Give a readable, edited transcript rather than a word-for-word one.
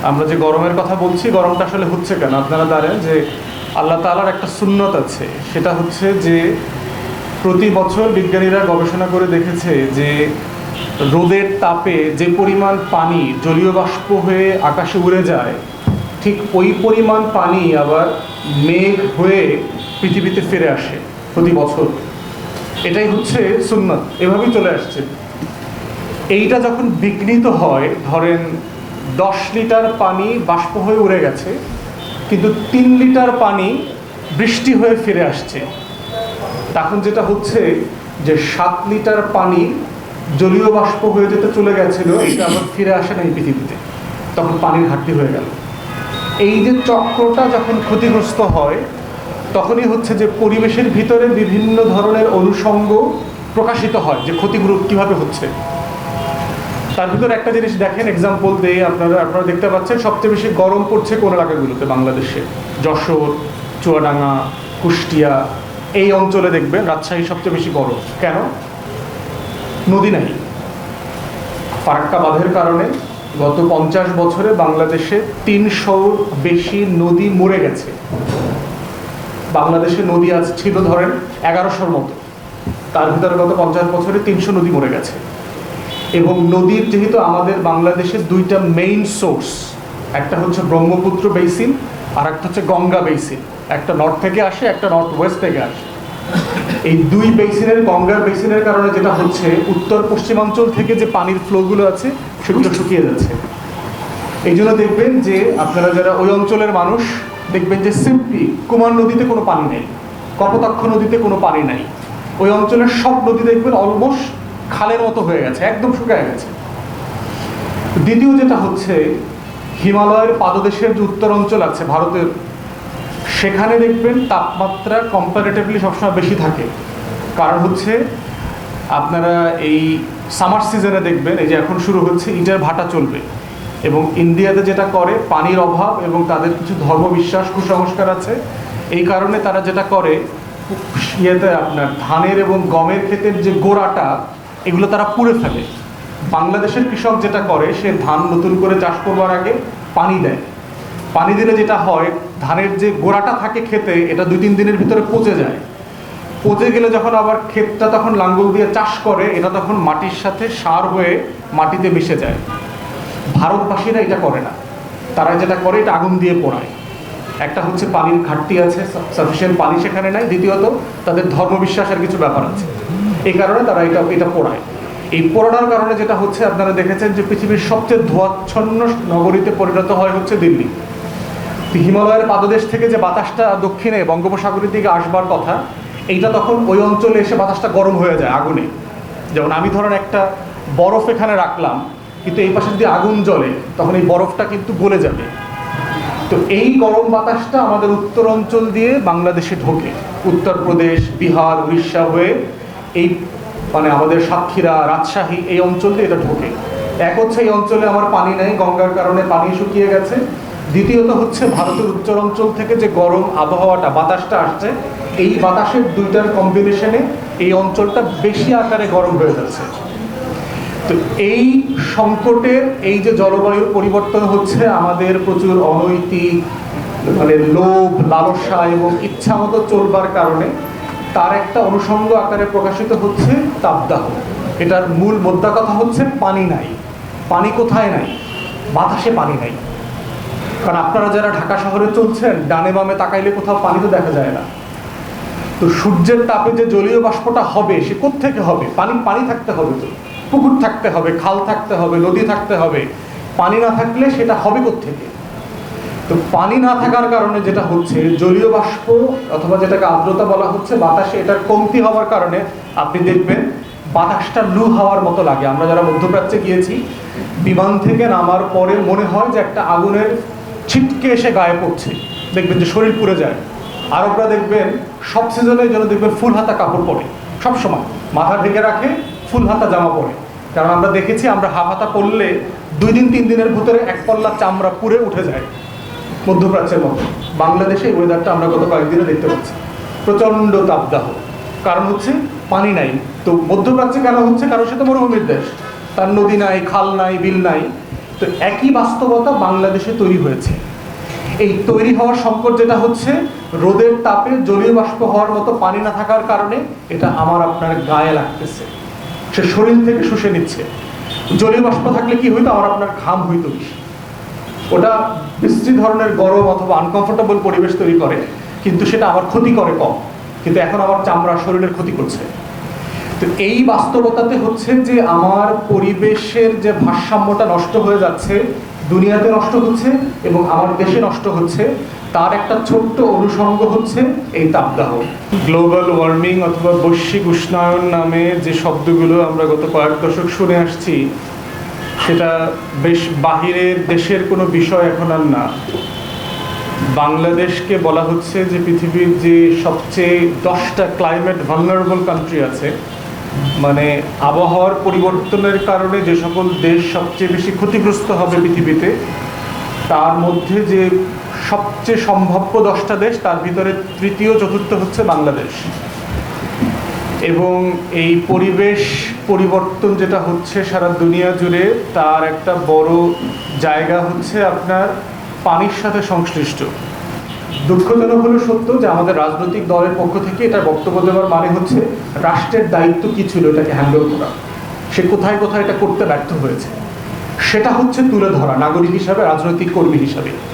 আমরা যে গরমের কথা বলছি, গরমটা আসলে হচ্ছে কেন? আপনারা জানেন যে আল্লাহ তাআলার একটা সুন্নত আছে, সেটা হচ্ছে যে প্রতি বছর বিজ্ঞানীরা গবেষণা করে দেখেছে যে রোদের তাপে যে পরিমাণ পানি জলীয় বাষ্প হয়ে আকাশে উড়ে যায়, ঠিক ওই পরিমাণ পানি আবার মেঘ হয়ে পৃথিবীতে ফিরে আসে প্রতি বছর। এটাই হচ্ছে সুন্নত, এভাবেই চলে আসছে। এইটা যখন বিঘ্নিত হয়, ধরেন 10 লিটার পানি বাষ্প হয়ে উড়ে গেছে, কিন্তু 3 লিটার পানি বৃষ্টি হয়ে ফিরে আসছে, তখন যেটা হচ্ছে যে 7 লিটার পানি জলীয় বাষ্প হয়ে যেতে চলে গেছিল, এটা আবার ফিরে আসে না এই পৃথিবীতে, তখন পানির ঘাটতি হয়ে গেল। এই যে চক্রটা যখন ক্ষতিগ্রস্ত হয়, তখনই হচ্ছে যে পরিবেশের ভিতরে বিভিন্ন ধরনের অনুষঙ্গ প্রকাশিত হয় যে ক্ষতিগুলো কীভাবে হচ্ছে। তার ভিতরে একটা জিনিস দেখেন, এক্সাম্পল দিয়ে আপনারা দেখতে পাচ্ছেন সবচেয়ে বেশি গরম পড়ছে কোন এলাকাগুলোতে বাংলাদেশে? যশোর, চুয়াডাঙ্গা, কুষ্টিয়া, এই অঞ্চলে দেখবেন। রাজশাহী সবচেয়ে বেশি গরম কেন? নদী নাই। ফারাক্কা বাঁধের কারণে গত 50 বছরে বাংলাদেশে 300-র বেশি নদী মরে গেছে। বাংলাদেশে নদী আজ ছিল ধরেন 1100-র মতো, তার ভিতরে গত 50 বছরে 300 নদী মরে গেছে। এবং নদীর যেহেতু আমাদের বাংলাদেশের দুইটা মেইন সোর্স, একটা হচ্ছে ব্রহ্মপুত্র বেসিন আর একটা হচ্ছে গঙ্গা বেসিন, একটা নর্থ থেকে আসে, একটা নর্থ ওয়েস্ট থেকে আসে। এই দুই বেসিনের, গঙ্গার বেসিনের কারণে যেটা হচ্ছে, উত্তর পশ্চিমাঞ্চল থেকে যে পানির ফ্লোগুলো আছে সেগুলো শুকিয়ে যাচ্ছে। এই জন্য দেখবেন যে আপনারা যারা ওই অঞ্চলের মানুষ, দেখবেন যে সিম্পলি কুমার নদীতে কোনো পানি নেই, কপোতাক্ষ নদীতে কোনো পানি নাই। ওই অঞ্চলের সব নদী দেখবেন অলমোস্ট খালের মতো হয়ে গেছে, একদম শুকিয়ে গেছে। দ্বিতীয় যেটা হচ্ছে, হিমালয়ের পাদদেশের যে উত্তর অঞ্চল আছে ভারতের, সেখানে দেখবেন তাপমাত্রা কম্পারেটিভলি সবসময় বেশি থাকে। কারণ হচ্ছে আপনারা এই সামার সিজনে দেখবেন, এই যে এখন শুরু হচ্ছে, ইটের ভাটা চলবে। এবং ইন্ডিয়াতে যেটা করে, পানির অভাব এবং তাদের কিছু ধর্মবিশ্বাস, কুসংস্কার আছে, এই কারণে তারা যেটা করে, ইয়েতে আপনার ধানের এবং গমের ক্ষেতের যে গোড়াটা, এগুলো তারা পুড়ে ফেলে। বাংলাদেশের কৃষক যেটা করে, সে ধান নতুন করে চাষ করবার আগে পানি দেয়। পানি দিলে যেটা হয়, ধানের যে গোড়াটা থাকে খেতে, এটা 2-3 দিনের ভিতরে পচে যায়। পচে গেলে যখন আবার ক্ষেতটা তখন লাঙ্গল দিয়ে চাষ করে, এটা তখন মাটির সাথে সার হয়ে মাটিতে মিশে যায়। ভারতবাসীরা এটা করে না, তারা যেটা করে, এটা আগুন দিয়ে পোড়ায়। একটা হচ্ছে পানির ঘাটতি আছে, সাফিসিয়েন্ট পানি সেখানে নাই। দ্বিতীয়ত তাদের ধর্মবিশ্বাসের কিছু ব্যাপার আছে, এই কারণে তারা এটা পোড়ায়। এই পোড়ানোর কারণে যেটা হচ্ছে, আপনারা দেখেছেন যে পৃথিবীর সবচেয়ে ধোঁয়াচ্ছন্ন নগরীতে পরিণত হয় হচ্ছে দিল্লি। হিমালয়ের পাদদেশ থেকে যে বাতাসটা দক্ষিণে বঙ্গোপসাগরের দিকে আসবার কথা, এইটা তখন ওই অঞ্চলে এসে বাতাসটা গরম হয়ে যায় আগুনে। যেমন আমি ধরেন একটা বরফ এখানে রাখলাম, কিন্তু এই পাশে যদি আগুন জ্বলে, তখন এই বরফটা কিন্তু গলে যাবে। তো এই গরম বাতাসটা আমাদের উত্তর অঞ্চল দিয়ে বাংলাদেশে ঢোকে, উত্তরপ্রদেশ, বিহার, উড়িষ্যা হয়ে এই মানে আমাদের সাতক্ষীরা, রাজশাহী, এই অঞ্চল দিয়ে এটা ঢোকে। এক হচ্ছে এই অঞ্চলে আমার পানি নেই, গঙ্গার কারণে পানি শুকিয়ে গেছে। দ্বিতীয়ত হচ্ছে ভারতের উত্তর অঞ্চল থেকে যে গরম আবহাওয়াটা, বাতাসটা আসছে, এই বাতাসের দুইটার কম্বিনেশনে এই অঞ্চলটা বেশি আকারে গরম হয়ে যাচ্ছে। তো এই সংকটের, এই যে জলবায়ুর পরিবর্তন হচ্ছে, আমাদের প্রচুর অনৈতিক মানে লোভ, লালসা এবং ইচ্ছা মতো চলবার কারণে তার একটা অনুষঙ্গ আকারে প্রকাশিত হচ্ছে তাপদাহ। এটার মূল মোদ্দা কথা হচ্ছে পানি নাই। পানি কোথায় নাই? বাতাসে পানি নাই। কারণ আপনারা যারা ঢাকা শহরে চলছেন, ডানে বামে তাকাইলে কোথাও পানি তো দেখা যায় না। তো সূর্যের তাপে যে জলীয় বাষ্পটা হবে, সে কোত্থেকে হবে? পানি থাকতে হবে, তো পুকুর থাকতে হবে, খাল থাকতে হবে, নদী থাকতে হবে। পানি না থাকলে সেটা হবে কোত্থেকে? তো পানি না থাকার কারণে যেটা হচ্ছে, জলীয় বাষ্প অথবা যেটাকে আর্দ্রতা বলা হচ্ছে বাতাসে, এটার কমতি হওয়ার কারণে আপনি দেখবেন বাতাসটা লু হাওয়ার মতো লাগে। আমরা যারা মধ্যপ্রাচ্যে গিয়েছি, বিমান থেকে নামার পরে মনে হয় যে একটা আগুনের ছিটকে এসে গায়ে পড়ছে, দেখবেন যে শরীর পুড়ে যায়। আরবরা দেখবেন সব সিজনের জন্য দেখবেন ফুল হাতা কাপড় পরে, সবসময় মাথা ঢেকে রাখে, ফুল হাতা জামা পরে। কারণ আমরা দেখেছি, আমরা হাফ হাতা পরলে 2-3 দিনের ভিতরে এক পল্লা চামড়া পুড়ে উঠে যায়, মধ্যপ্রাচ্যের মতো। বাংলাদেশে ওয়েদারটা আমরা গত কয়েকদিনে দেখতে পাচ্ছি, প্রচণ্ড তাপদাহ। কারণ হচ্ছে পানি নাই। তো মধ্যপ্রাচ্যে কেন হচ্ছে? কারণ সে তো মরুভূমির দেশ, তার নদী নাই, খাল নাই, বিল নাই। তো একই বাস্তবতা বাংলাদেশে তৈরি হয়েছে। এই তৈরি হওয়ার সংকট যেটা হচ্ছে, রোদের তাপে জলীয় বাষ্প হওয়ার মতো পানি না থাকার কারণে এটা আমার আপনার গায়ে লাগতেছে, সে শরীর থেকে শুষে নিচ্ছে। জলীয় বাষ্প থাকলে কি হইতো, আমার আপনার ঘাম হইতো বেশি, ওটা বিশ্রী ধরনের গরম অথবা আনকমফোর্টেবল পরিবেশ তৈরি করে, কিন্তু সেটা আমার ক্ষতি করে কম, কিন্তু এখন আমার চামড়া শরীরের ক্ষতি করছে। তো এই বাস্তবতাতে হচ্ছে যে আমার পরিবেশের যে ভারসাম্যটা নষ্ট হয়ে যাচ্ছে, দুনিয়াতে নষ্ট হচ্ছে এবং আমার দেশে নষ্ট হচ্ছে, তার একটা ছোট্ট অনুষঙ্গ হচ্ছে এই তাপদাহ। গ্লোবাল ওয়ার্মিং অথবা বৈশ্বিক উষ্ণায়ন নামে যে শব্দগুলো আমরা গত কয়েক দশক শুনে আসছি, সেটা বেশ বাহিরের দেশের কোনো বিষয় এখন আর না। বাংলাদেশকে বলা হচ্ছে যে পৃথিবীর যে সবচেয়ে 10টা ক্লাইমেট ভালনারেবল কান্ট্রি আছে, মানে আবহাওয়ার পরিবর্তনের কারণে যে সকল দেশ সবচেয়ে বেশি ক্ষতিগ্রস্ত হবে পৃথিবীতে, তার মধ্যে যে সবচেয়ে সম্ভাব্য 10টা দেশ, তার ভিতরে তৃতীয় চতুর্থ হচ্ছে বাংলাদেশ। এবং এই পরিবেশ পরিবর্তন যেটা হচ্ছে সারা দুনিয়া জুড়ে, তার একটা বড় জায়গা হচ্ছে আপনার পানির সাথে সংশ্লিষ্ট। দুঃখজনক হলো সত্য যে আমাদের রাজনৈতিক দলের পক্ষ থেকে এটা বক্তব্য দেওয়ার মানে হচ্ছে রাষ্ট্রের দায়িত্ব কি ছিল এটাকে হ্যান্ডেল করা, সে কোথায় কোথায় এটা করতে ব্যর্থ হয়েছে, সেটা হচ্ছে তুলে ধরা নাগরিক হিসাবে, রাজনৈতিক কর্মী হিসাবে।